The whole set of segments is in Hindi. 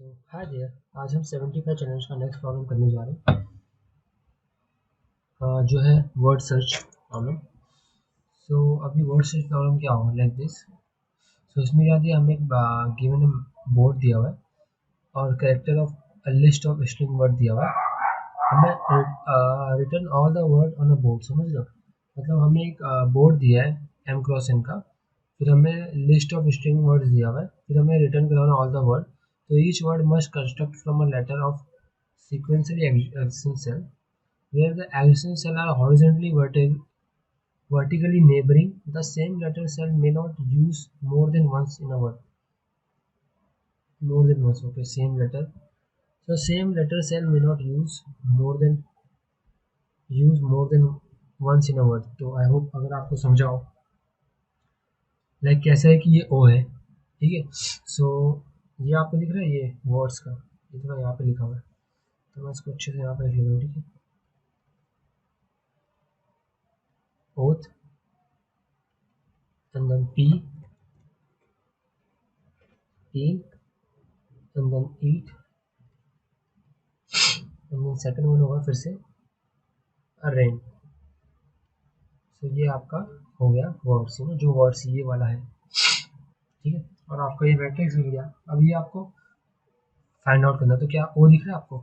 सो हाय देयर, आज हम 75 चैलेंज का नेक्स्ट प्रॉब्लम करने जा रहे हैं जो है वर्ड सर्च प्रॉब्लम। सो अभी वर्ड सर्च प्रॉब्लम क्या होगा लाइक दिस। सो इसमें क्या दिया, हमें गिवन बोर्ड दिया हुआ है और character of a list of string word दिया हुआ है। हमें return all the word on a board, समझ लो। मतलब हमें एक बोर्ड दिया है m क्रॉस n का, फिर हमें लिस्ट ऑफ स्ट्रिंग वर्ड्स दिया हुआ है, फिर हमें रिटर्न करवाना ऑल द वर्ड। तो each word must construct from a letter of sequentially existing cell where the adjacent cell are horizontally vertically neighboring the same letter cell may not use more than once in a word. More than once, okay, same letter. So same letter cell may not use more than once in a word. तो आई होप अगर आपको समझाओ लाइक कैसा है कि ये ओ है, ठीक है। सो ये आपको दिख रहा है, ये वर्ड्स का ये थोड़ा यहाँ पे लिखा हुआ है, तो मैं इसको अच्छे से यहाँ पे लिख लेता हूँ, ठीक है। Oath and then P and then eat and then second one होगा फिर से रेन। तो ये आपका हो गया वर्ड्स, जो वर्ड्स ये वाला है, ठीक है। और आपका ये मैट्रिक्स मिल गया। अब ये आपको फाइंड आउट करना, तो क्या ओ दिख रहा है आपको?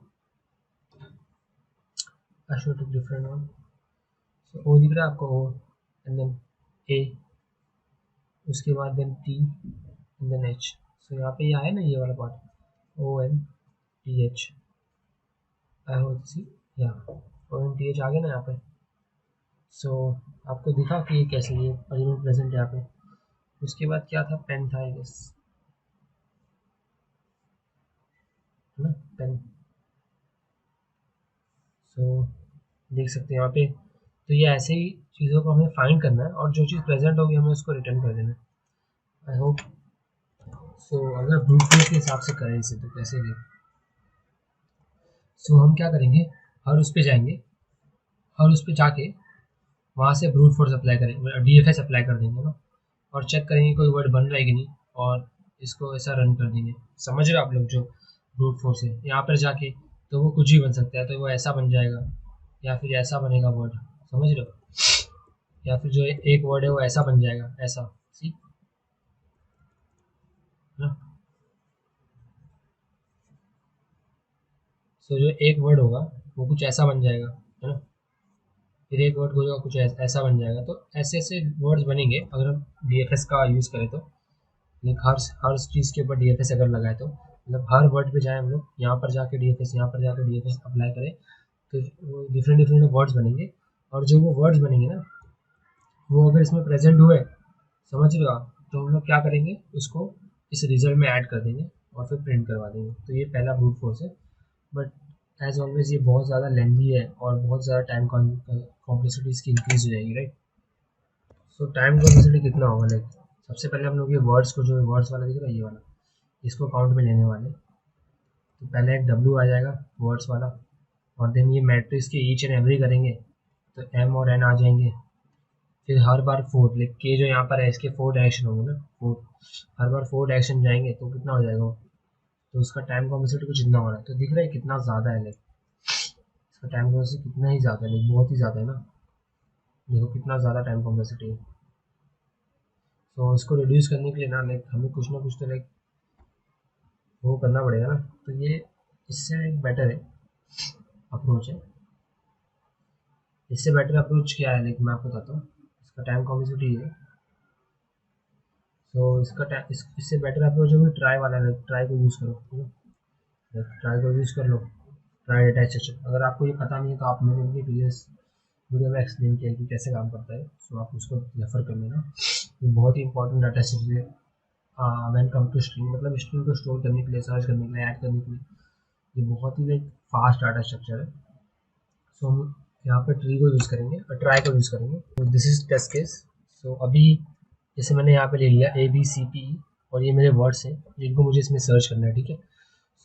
I show two different one. So ओ दिख रहा है आपको, ओ एंड देन ए, उसके बाद then T and then H. So यहाँ पे ये आया ना ये वाला part, O N T H. I hope see यहाँ ओ एन टी एच आ गया ना यहाँ पे। सो आपको दिखा कि ये कैसे ये एलिमेंट प्रेजेंट है यहाँ पे। उसके बाद क्या था, पेन था आई गेस, है ना, पेन। सो देख सकते हैं यहाँ पे। तो ये ऐसे ही चीज़ों को हमें फाइंड करना है और जो चीज़ प्रेजेंट होगी हमें उसको रिटर्न कर देना है। I hope so. अगर ब्रूट फोर्स के हिसाब से करें इसे तो कैसे दें। सो हम क्या करेंगे, हर उस पर जाएंगे, हर उस पर जाके वहाँ से ब्रूट फोर्स अप्लाई करेंगे, DFS अप्लाई कर देंगे ना, और चेक करेंगे कोई वर्ड बन रहा है कि नहीं, और इसको ऐसा रन कर देंगे। समझ रहे हो आप लोग, जो ब्रूट फोर्स है यहाँ पर जाके तो वो कुछ भी बन सकता है, तो वो ऐसा बन जाएगा या फिर ऐसा बनेगा वर्ड, समझ रहे हो। या फिर जो एक वर्ड है वो ऐसा बन जाएगा, ऐसा, सी, है ना। सो जो एक वर्ड होगा वो कुछ ऐसा बन जाएगा, है ना। फिर एक वर्ड होगा कुछ ऐसा बन जाएगा। तो ऐसे ऐसे वर्ड्स बनेंगे अगर हम DFS का यूज़ करें तो। लाइक हर चीज़ के ऊपर DFS अगर लगाए तो, मतलब हर वर्ड पे जाए हम लोग, यहाँ पर जाके DFS, यहाँ पर जाके DFS अप्लाई करें, तो डिफरेंट डिफरेंट वर्ड्स बनेंगे। और जो वो वर्ड्स बनेंगे ना, वो अगर इसमें प्रेजेंट हुए, समझ रहे हो आप, तो हम लोग क्या करेंगे, उसको इस रिजल्ट में ऐड कर देंगे और फिर प्रिंट करवा देंगे। तो ये पहला ब्रूट फोर्स है। बट एज ऑलवेज ये बहुत ज़्यादा लेंदी है और बहुत ज़्यादा टाइम कॉम्प्लेक्सिटी इसकी इंक्रीज हो जाएगी, राइट। सो टाइम कॉम्प्लेक्सिटी कितना होगा, लाइक सबसे पहले हम लोग ये वर्ड्स को, जो वर्ड्स वाला दिख रहा है ये वाला, इसको काउंट में लेने वाले। तो पहले एक W आ जाएगा वर्ड्स वाला, और देन ये मैट्रिक्स के ईच एंड एवरी करेंगे तो M और N आ जाएंगे। फिर हर बार 4, लाइक के जो यहाँ पर है इसके 4 डायरेक्शन होंगे ना, 4, हर बार 4 डायरेक्शन जाएंगे तो कितना हो जाएगा, तो उसका टाइम कॉम्प्लेक्सिटी कुछ इतना हो रहा है। तो दिख रहा है कितना ज़्यादा है, लाइक इसका टाइम कॉम्प्लेक्सिटी कितना ही ज़्यादा है, लाइक बहुत ही ज़्यादा है ना। देखो कितना ज़्यादा टाइम कॉम्प्लेक्सिटी है। तो इसको रिड्यूस करने के लिए ना, लाइक हमें कुछ ना कुछ तो लाइक वो करना पड़ेगा ना। तो ये इससे एक बेटर है अप्रोच है। इससे बेटर अप्रोच क्या है, लाइक मैं आपको बताता हूँ। इसका टाइम कॉम्प्लेक्सिटी है, तो इससे बेटर अप्रोच है ट्राई वाला है। ट्राई को यूज़ करो, ठीक है, ट्राई को यूज़ कर लो, ट्राई डेटा स्ट्रक्चर। अगर आपको ये पता नहीं है तो आप, मैंने अपनी प्रीवियस वीडियो में एक्सप्लेन किया कि कैसे काम करता है, सो आप उसको रेफर कर लेना। ये बहुत ही इंपॉर्टेंट डाटा स्ट्रक्चर है व्हेन कम टू स्ट्रिंग, मतलब स्ट्रिंग को स्टोर करने के लिए, सर्च करने के लिए, ऐड करने के लिए ये बहुत ही लाइक फास्ट डाटा स्ट्रक्चर है। सो हम यहाँ पर ट्री को यूज़ करेंगे और ट्राई को यूज़ करेंगे। तो दिस इज टेस्ट केस। सो अभी जैसे मैंने यहाँ पे ले लिया ABCP, और ये मेरे वर्ड्स हैं जिनको मुझे इसमें सर्च करना है, ठीक है।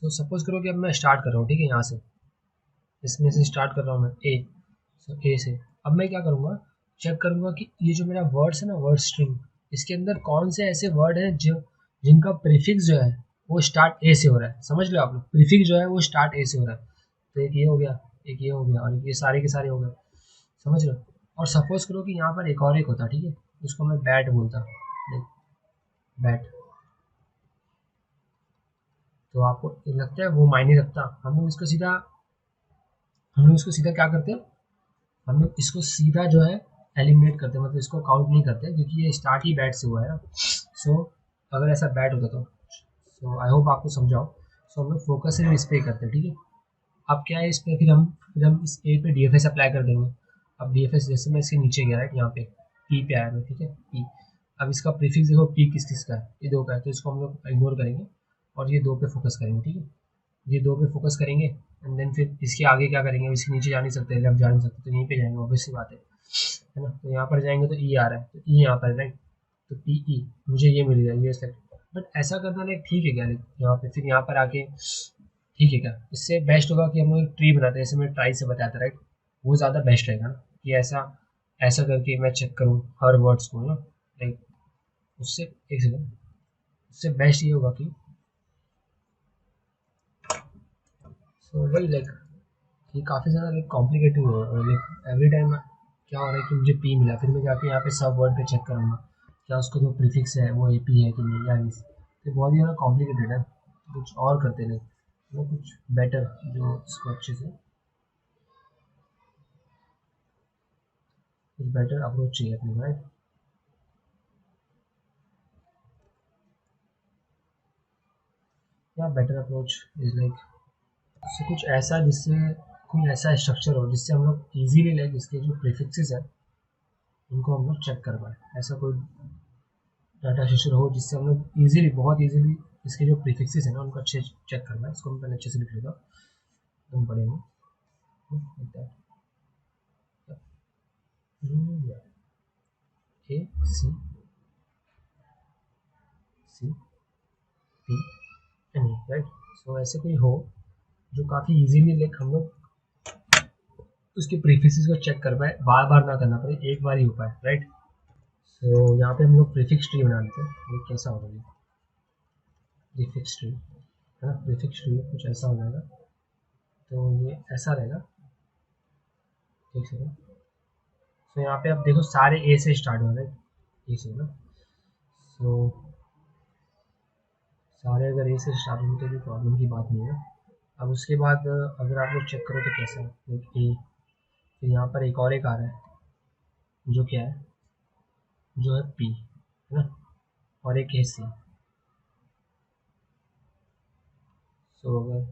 सो सपोज करो कि अब मैं स्टार्ट कर रहा हूँ, ठीक है, यहाँ से, इसमें से स्टार्ट कर रहा हूँ मैं A। सो A से अब मैं क्या करूँगा, चेक करूँगा कि ये जो मेरा वर्ड्स है ना, वर्ड स्ट्रिंग, इसके अंदर कौन से ऐसे वर्ड हैं जो जिनका प्रीफिक्स जो है वो स्टार्ट ए से हो रहा है, समझ लो आप लोग, प्रीफिक्स जो है वो स्टार्ट ए से हो रहा है। तो एक ये हो गया, एक ये हो गया, और ये सारे के सारे हो गए, समझ लो। और सपोज करो कि यहाँ पर एक और एक होता, ठीक है, उसको मैं बैट बोलता, बैट। तो आपको लगता है वो मायने रखता? हम लोग इसको सीधा क्या करते हैं, हम लोग इसको सीधा जो है एलिमिनेट करते हैं, मतलब इसको काउंट नहीं करते क्योंकि ये स्टार्ट ही बैट से हुआ है ना। सो अगर ऐसा बैट होता तो सो आई होप आपको समझाओ। सो हम लोग फोकस सिर्फ इस पर करते हैं, ठीक है। अब क्या है इस पर, फिर हम इस ए पे डी एफ एस अप्लाई कर देंगे। अब डी एफ एस जैसे मैं इसके नीचे गया, राइट, यहाँ पे पी पे आया मैं, ठीक है, पी। अब इसका प्रीफिक्स देखो, पी किस किस का है, ये दो का है, तो इसको हम लोग इग्नोर करेंगे और ये दो पे फोकस करेंगे, ठीक है। ये दो पे फोकस करेंगे एंड देन फिर इसके आगे क्या करेंगे, इसके नीचे जा नहीं सकते, लेफ्ट जा नहीं सकते, तो यहीं पे जाएंगे, ऑब्वियसली बात है ना। तो यहाँ पर जाएंगे तो ई आ रहा है, तो ई यहाँ पर, राइट, तो पी ई मुझे ये मिल गया, ये सेलेक्ट। बट ऐसा करना लाइक ठीक है क्या, लाइक यहाँ पे फिर यहाँ पर आके ठीक है क्या? इससे बेस्ट होगा कि हम लोग एक ट्री बनाते हैं, जैसे मैं ट्राई से बताया था, राइट, वो ज़्यादा बेस्ट रहेगा ना, कि ऐसा ऐसा करके मैं चेक करूँ हर वर्ड्स को ना, लाइक उससे एक सेकंड, उससे बेस्ट ये होगा कि सो वही लाइक ये काफ़ी ज़्यादा लाइक कॉम्प्लिकेटेड हो रहा है, लाइक एवरी टाइम क्या हो रहा है कि मुझे पी मिला, फिर मैं जाके यहाँ पे सब वर्ड पे चेक करूँगा क्या उसका जो प्रीफिक्स है वो ए पी है कि नहीं, या नहीं। तो बहुत ही ज़्यादा कॉम्प्लिकेटेड है, कुछ और करते नहीं, वो कुछ बेटर जो इसको अच्छे से कुछ बेटर अप्रोच चाहिए अपनी, राइट। या बेटर अप्रोच इज लाइक उससे कुछ ऐसा, जिससे कोई ऐसा स्ट्रक्चर हो जिससे हम लोग इजीली लाइक इसके जो प्रीफिक्सेस है उनको हम लोग चेक कर पाए। ऐसा कोई डाटा स्ट्रक्चर हो जिससे हम लोग इजीली, बहुत इजीली इसके जो प्रीफिक्सेस है ना उनको अच्छे चेक कर पाए। इसको मैं पहले अच्छे से लिख लेता हूँ, तुम पढ़े हो ए सी सी पी एन, राइट। सो ऐसे कोई हो जो काफ़ी इजीली लाइक हम लोग उसके प्रीफिक्सेस को चेक कर पाए, बार बार ना करना पड़े, एक बार ही हो पाए, राइट। सो यहाँ पे हम लोग प्रीफिक्स ट्री बना लेते हैं, ये कैसा होगा, ये प्रीफिक्स ट्री है ना, प्रीफिक्स ट्री कुछ ऐसा हो जाएगा, तो ये ऐसा रहेगा, ठीक है। सो यहाँ पे आप देखो सारे ए से स्टार्ट हो रहे हैं, ए से ना, सो सारे अगर ए से स्टार्ट होते तो प्रॉब्लम की बात नहीं है। अब उसके बाद अगर आप लोग चेक करो तो कैसा है, एक ए, फिर यहाँ पर एक और एक आ रहा है जो क्या है, जो है पी, है ना, और एक ए सी। सो अगर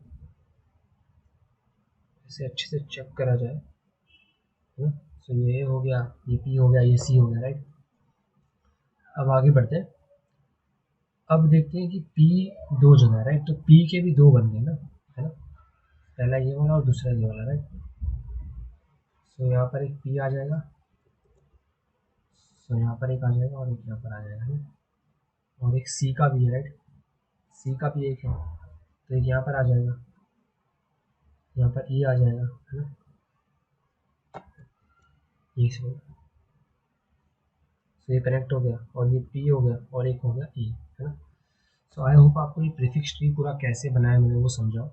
इसे अच्छे से चेक करा जाए, है ना, सो ये हो गया, ये पी हो गया, ये सी हो गया, राइट। अब आगे बढ़ते हैं, अब देखते हैं कि पी दो जगह है, राइट, तो पी के भी दो बन गए ना, है ना, पहला ये वाला और दूसरा ये वाला, राइट। सो यहाँ पर एक पी आ जाएगा, सो यहाँ पर एक आ जाएगा और एक यहाँ पर आ जाएगा, है ना, और एक सी का भी है, राइट, सी का भी एक है, तो एक यहाँ पर आ जाएगा, यहाँ पर ई आ जाएगा, है ना, ये से तो ये कनेक्ट हो गया, और ये पी हो गया और एक हो गया ई, है ना। सो आई होप आपको ये प्रीफिक्स ट्री पूरा कैसे बनाया मैंने वो समझाओ।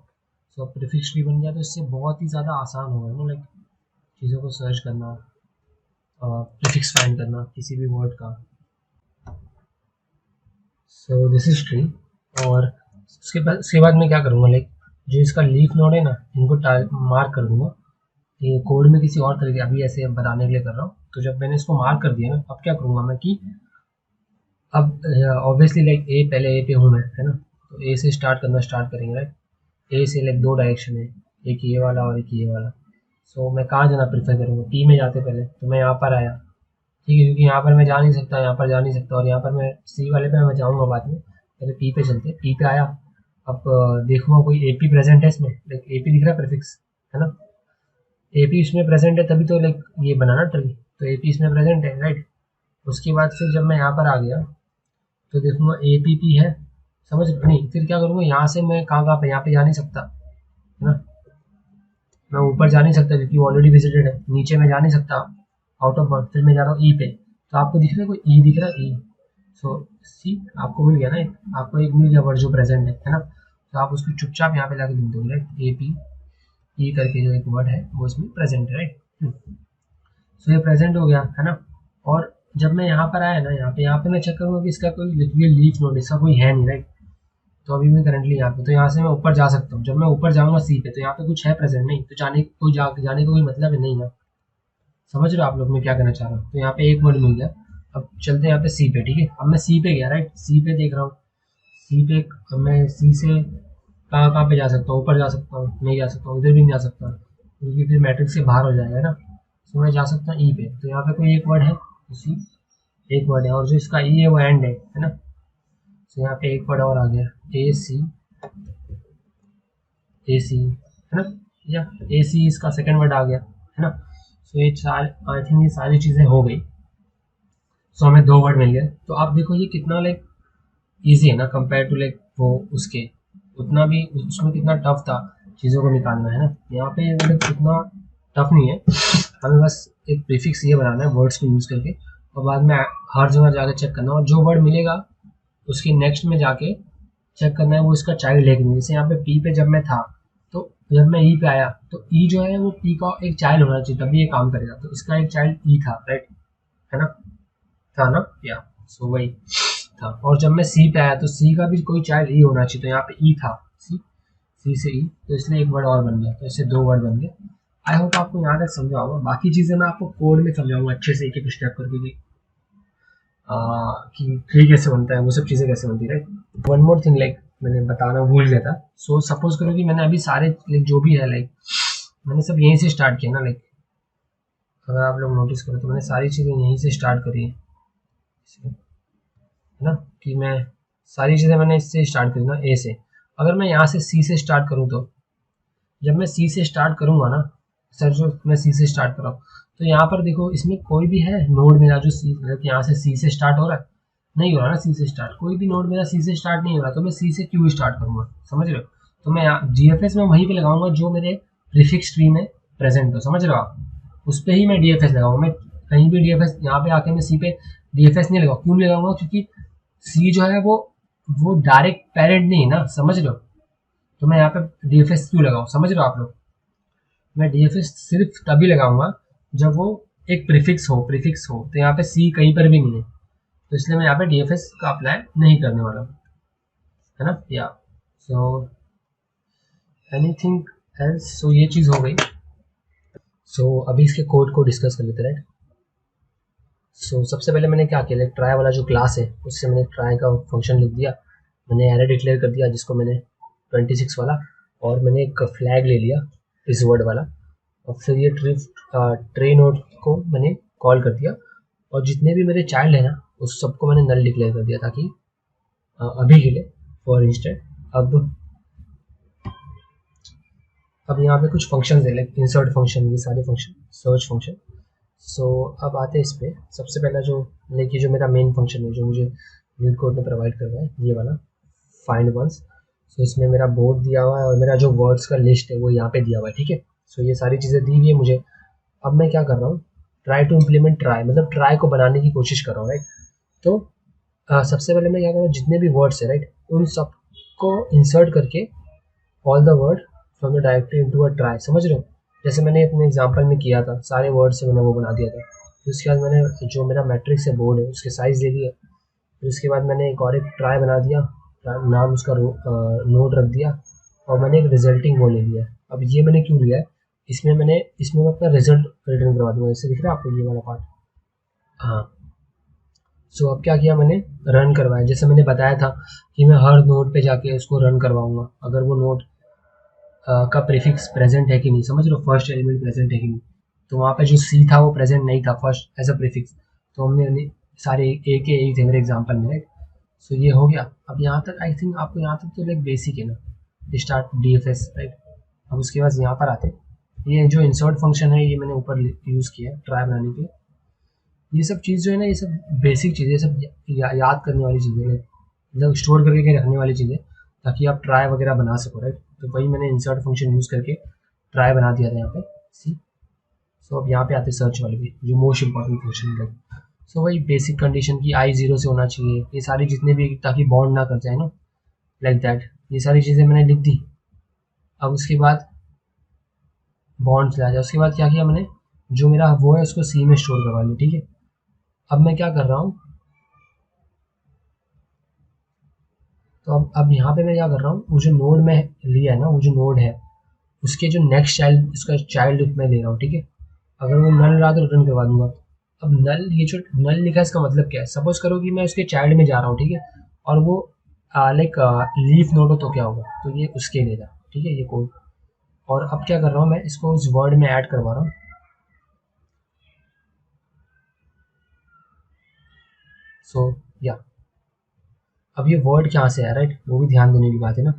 सो अब प्रीफिक्स ट्री बन गया तो इससे बहुत ही ज़्यादा आसान हो गया ना, लाइक चीज़ों को सर्च करना, प्रीफिक्स फाइंड करना किसी भी वर्ड का। सो दिस इज ट्री, और उसके बाद मैं क्या करूँगा, लाइक जो इसका लीफ नोड है ना इनको मार्क कर दूंगा, ये कोड में किसी और तरीके, अभी ऐसे बताने के लिए कर रहा हूँ। तो जब मैंने इसको मार्क कर दिया ना, अब क्या करूँगा मैं कि अब ऑब्वियसली लाइक ए, पहले ए पे हूँ मैं, है ना, तो ए से स्टार्ट करना स्टार्ट करेंगे, राइट। ए से लाइक दो डायरेक्शन है, एक ये वाला और एक ये वाला। सो मैं कहाँ जाना प्रेफर करूँगा, पी में जाते पहले, तो मैं यहाँ पर आया, ठीक है, क्योंकि यहाँ पर मैं जा नहीं सकता, यहाँ पर जा नहीं सकता, और यहाँ पर मैं सी वाले पे मैं जाऊँगा बाद में, पहले पी पे चलते, पी पे आया। अब देखूँगा कोई ए पी प्रेजेंट है इसमें, लाइक ए पी दिख रहा है प्रीफिक्स, है ना, ए पी इसमें प्रेजेंट है तभी तो लाइक ये बनाना ट्री, तो ए पी इसमें प्रेजेंट है, राइट। उसके बाद फिर जब मैं यहाँ पर आ गया तो देखूँगा ए पी पी है, समझ नहीं, फिर क्या करूँगा, यहाँ से मैं कहाँ पे, यहाँ पे जा नहीं सकता, है ना, मैं ऊपर जा नहीं सकता क्योंकि ऑलरेडी विजिटेड है, नीचे मैं जा नहीं सकता आउट ऑफ बर्थ, फिर मैं जा रहा हूँ ई पे, तो आपको दिख रहा है कोई ई दिख रहा है, ई, सो सी आपको मिल गया ना, आपको एक मिल गया वर्ड जो प्रेजेंट है ना। तो आप उसको चुपचाप यहाँ पे लाके लिख दोगे राइट, ए पी ई करके जो एक वर्ड है वो इसमें प्रेजेंट है राइट। सो ये प्रेजेंट हो गया है ना। और जब मैं यहाँ पर आया ना, यहाँ पे मैं चेक करूँगा कि इसका कोई लिटरली लीफ नोड इसका कोई है नहीं राइट। तो अभी मैं करंटली यहाँ पे, तो यहाँ से मैं ऊपर जा सकता हूँ। जब मैं ऊपर जाऊँगा सी पे तो यहाँ पे कुछ है प्रेजेंट नहीं, तो जाने का कोई मतलब है नहीं ना। समझ रहे हो आप लोग मैं क्या करना चाह रहा हूँ। तो यहाँ पे एक वर्ड मिल गया। अब चलते हैं यहाँ पे सी पे, ठीक है। अब मैं सी पे गया राइट, सी पे देख रहा हूँ। सी पे अब मैं सी से कहाँ कहाँ पे जा सकता हूँ, ऊपर जा सकता हूँ, नहीं जा सकता हूँ, इधर भी नहीं जा सकता क्योंकि फिर मैट्रिक्स से बाहर हो जाएगा ना। तो मैं जा सकता हूँ ई पे। तो यहाँ पे कोई एक वर्ड है, सी एक वर्ड है, और जो इसका ई है वो एंड है ना। तो यहाँ पे एक वर्ड और आ गया, ए सी है ना, या ए सी इसका सेकेंड वर्ड आ गया है ना। सो ये आई थिंक ये सारी चीज़ें हो गई। सो हमें दो वर्ड मिल गए। तो आप देखो ये कितना लाइक ईजी है ना कंपेयर टू लाइक वो उसके, उतना भी उसमें कितना टफ था चीज़ों को निकालना है ना। यहाँ पे मतलब इतना टफ नहीं है, हमें बस एक प्रीफिक्स ये बनाना है वर्ड्स को यूज़ करके, और बाद में हर जगह जाकर चेक करना, और जो वर्ड मिलेगा उसकी नेक्स्ट में जाके चेक करना है वो इसका चाइल्ड है कि नहीं। जैसे यहाँ पे पी पे जब मैं था, तो जब मैं ई पे आया तो ई जो है वो पी का एक चाइल्ड होना चाहिए तभी ये काम करेगा। तो इसका एक चाइल्ड ई था राइट, है ना, था ना, या सो वही था। और जब मैं सी पे आया तो सी का भी कोई चाइल्ड ई होना चाहिए, तो यहाँ पे ई था, सी से ई, तो इसलिए एक वर्ड और बन गया, तो इससे दो वर्ड बन गए। आई होप आपको यहाँ तक समझा होगा। बाकी चीज़ें मैं आपको कोड में समझाऊंगा अच्छे से, एक एक स्टेप करके कि ट्री कैसे बनता है, वो सब चीज़ें कैसे बनती है right. One more thing like मैंने बताना भूल गया था। सो सपोज करो कि मैंने अभी सारे लाइक जो भी है लाइक मैंने सब यहीं से स्टार्ट किया ना। लाइक अगर आप लोग नोटिस करो तो मैंने सारी चीज़ें यहीं से स्टार्ट करी है ना, कि मैं सारी चीज़ें मैंने इससे स्टार्ट करी ना, ए से। अगर मैं यहाँ से सी से स्टार्ट करूँ तो जब मैं सी से स्टार्ट करूँगा ना, सर जो मैं सी से स्टार्ट कर रहा हूँ, तो यहाँ पर देखो इसमें कोई भी है नोड मेरा जो सी मतलब यहाँ से सी से स्टार्ट हो रहा है, नहीं हो रहा ना सी से स्टार्ट, कोई भी नोड मेरा सी से स्टार्ट नहीं हो रहा, तो मैं सी से क्यों स्टार्ट करूँगा, समझ रहे हो। तो मैं GFS में वहीं पे लगाऊंगा जो मेरे प्रीफिक्स ट्री में प्रेजेंट हो, समझ रहे हो आप, उस पर ही मैं DFS लगाऊंगा। मैं कहीं भी DFS यहाँ पे आके मैं सी पे DFS नहीं लगाऊँ, क्यों नहीं लगाऊंगा, क्योंकि सी जो है वो डायरेक्ट पेरेंट नहीं है ना, समझ रहे हो। तो मैं यहाँ पे DFS क्यों लगाऊँ, समझ रहे हो आप लोग। मैं DFS सिर्फ तभी लगाऊंगा जब वो एक प्रीफिक्स हो, तो यहाँ पे सी कहीं पर भी नहीं है, तो इसलिए मैं यहाँ पे DFS का अप्लाई नहीं करने वाला हूँ, है ना। या सो एनीथिंग एल्स, सो ये चीज़ हो गई। सो अभी इसके कोड को डिस्कस कर लेते हैं राइट। सो सबसे पहले मैंने क्या किया, ट्राई वाला जो क्लास है उससे मैंने ट्राई का फंक्शन लिख दिया, मैंने एरे डिक्लेयर कर दिया जिसको मैंने 26 वाला, और मैंने एक फ्लैग ले लिया इस वर्ड वाला, और फिर ये ट्रे नोड को मैंने कॉल कर दिया, और जितने भी मेरे चाइल्ड है ना उस सबको मैंने नल डिक्लेयर कर दिया, ताकि अभी के लिए फॉर इंस्टेंट अब यहाँ पे कुछ फंक्शन है लाइक इंसर्ट फंक्शन, ये सारे फंक्शन, सर्च फंक्शन। सो अब आते हैं इस पर। सबसे पहला जो लाइक ये जो मेरा मेन फंक्शन है जो मुझे लीड कोड ने प्रोवाइड कर रहा है, ये वाला फाइंड वंस। सो इसमें मेरा बोर्ड दिया हुआ है और मेरा जो वर्ड्स का लिस्ट है वो यहाँ पे दिया हुआ है, ठीक है। सो ये सारी चीज़ें दी हुई है मुझे। अब मैं क्या कर रहा हूँ, ट्राई टू इम्प्लीमेंट ट्राई, मतलब ट्राई को बनाने की कोशिश कर रहा हूँ राइट। तो सबसे पहले मैं क्या कर रहा हूँ, जितने भी वर्ड्स है राइट उन सबको इंसर्ट करके all the word from the directory into a try, समझ रहे हो। जैसे मैंने अपने एग्जांपल में किया था, सारे वर्ड से मैंने वो बना दिया था। फिर उसके बाद मैंने जो मेरा मैट्रिक्स है बोर्ड है उसके साइज़ ले लिया। फिर उसके बाद मैंने एक और एक ट्राई बना दिया, नाम उसका नोड रख दिया, और मैंने एक रिजल्टिंग वो ले लिया। अब ये मैंने क्यों लिया है, इसमें मैं अपना रिजल्ट रिटर्न करवा दूँगा। इससे दिख रहा है आपको ये वाला पार्ट, हाँ। सो अब क्या किया, मैंने रन करवाया। जैसे मैंने बताया था कि मैं हर नोड पे जाके उसको रन करवाऊंगा अगर वो नोड का प्रीफिक्स प्रेजेंट है कि नहीं, समझ लो फर्स्ट एलिमेंट प्रेजेंट है कि नहीं। तो वहाँ पे जो सी था वो प्रेजेंट नहीं था फर्स्ट एज अ प्रीफिक्स, तो हमने सारे ए के ए थे मेरे एग्जांपल में राइट। सो ये हो गया। अब यहाँ तक आई थिंक आपको यहाँ तक तो लाइक बेसिक है ना, स्टार्ट DFS राइट। अब उसके बाद यहाँ पर आते, ये जो इंसर्ट फंक्शन है ये मैंने ऊपर यूज़ किया ट्राई बनाने के लिए। ये सब चीज़ जो है ना, ये सब बेसिक चीज़ें, सब याद करने वाली चीज़ें, मतलब स्टोर करके रखने वाली चीज़ें, ताकि आप ट्राई वगैरह बना सको राइट। तो वही मैंने इंसर्ट फंक्शन यूज़ करके ट्राई बना दिया था यहाँ पे सी। सो अब यहाँ पे आते सर्च वाले भी, जो मोस्ट इंपॉर्टेंट फंक्शन है। सो वही बेसिक कंडीशन की आई 0 से होना चाहिए, ये सारी जितने भी, ताकि बॉन्ड ना कर जाए ना, लाइक दैट। ये सारी चीज़ें मैंने लिख दी। अब उसके बाद बॉन्ड चला जाए, उसके बाद क्या किया मैंने, जो मेरा वो है उसको सी में स्टोर करवा लिया, ठीक है। अब मैं क्या कर रहा हूँ, तो अब यहाँ पे मैं क्या कर रहा हूँ, वो जो नोड में लिया है ना, वो जो नोड है उसके जो नेक्स्ट चाइल्ड, उसका चाइल्ड मैं ले रहा हूँ, ठीक है। अगर वो नल रहा तो रिटर्न करवा दूंगा। अब नल, ये जो नल लिखा है इसका मतलब क्या है, सपोज करो कि मैं उसके चाइल्ड में जा रहा हूँ, ठीक है, और वो लाइक लीफ नोड हो तो क्या होगा, तो ये उसके लिए था, ठीक है, ये कोड। और अब क्या कर रहा हूँ मैं, इसको उस वर्ड में ऐड करवा रहा हूँ। सो या अब ये वर्ड कहाँ से है, राइट, वो भी ध्यान देने की बात है ना।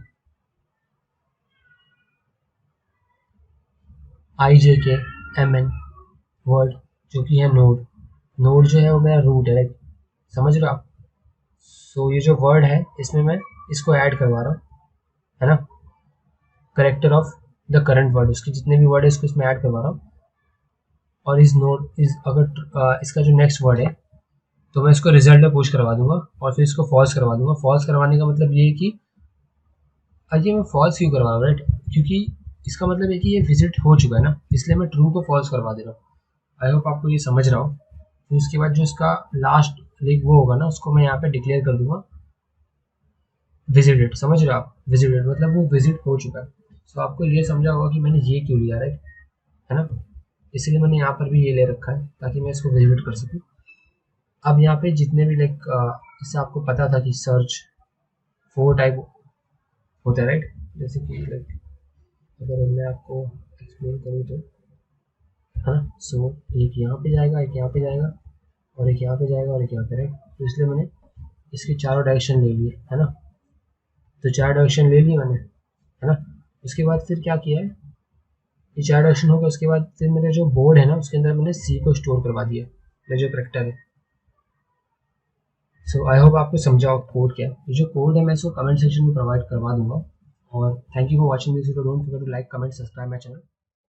IJKMN वर्ड, जो कि है नोड। नोड जो है वो मेरा रूट है, राइट, समझ रहे हो आप। सो ये जो वर्ड है इसमें मैं इसको ऐड करवा रहा हूँ, है ना, character of the current word, उसके जितने भी वर्ड है इसको इसमें ऐड करवा रहा हूँ। और इस नोड इस अगर इसका जो नेक्स्ट वर्ड है तो मैं इसको रिजल्ट में पुश करवा दूंगा, और फिर इसको फॉल्स करवा दूंगा। फॉल्स करवाने का मतलब ये है कि ये मैं फॉल्स क्यों करवा रहा हूँ, राइट, क्योंकि इसका मतलब है कि ये विजिट हो चुका है ना, इसलिए मैं ट्रू को फॉल्स करवा दे रहा हूँ। आई होप आपको ये समझ रहा हूँ। फिर उसके बाद जो इसका लास्ट लाइक वो होगा ना, उसको मैं यहाँ पे डिक्लेयर कर दूंगा विजिटेड, समझ रहे हो आप, विजिटेड मतलब वो विजिट हो चुका है। सो आपको ये समझा होगा कि मैंने ये क्यों लिया, राइट, है ना, इसीलिए मैंने यहाँ पर भी ये ले रखा है ताकि मैं इसको विजिट कर सकूँ। अब यहाँ पे जितने भी लाइक, इससे आपको पता था कि सर्च 4 टाइप होता है, राइट, जैसे कि लाइक अगर मैं आपको एक्सप्लेन करूँ तो, है ना, सो एक यहाँ पे जाएगा, एक यहाँ पे जाएगा, और एक यहाँ पे जाएगा, और एक यहाँ पे, राइट। तो इसलिए मैंने इसके चारों डायरेक्शन ले लिए, है ना, तो 4 डायरेक्शन ले लिए मैंने, है ना। उसके बाद फिर क्या किया है, ये 4 डायरेक्शन हो गया, उसके बाद फिर मेरा जो बोर्ड है ना उसके अंदर मैंने सी को स्टोर करवा दिया, मेरा जो करेक्टर है। सो आई होप आपको समझा कोड क्या है। ये जो कोड है मैं इसको कमेंट सेक्शन में प्रोवाइड करवा दूंगा। और thank you for watching this video, don't forget to like, comment, subscribe my channel.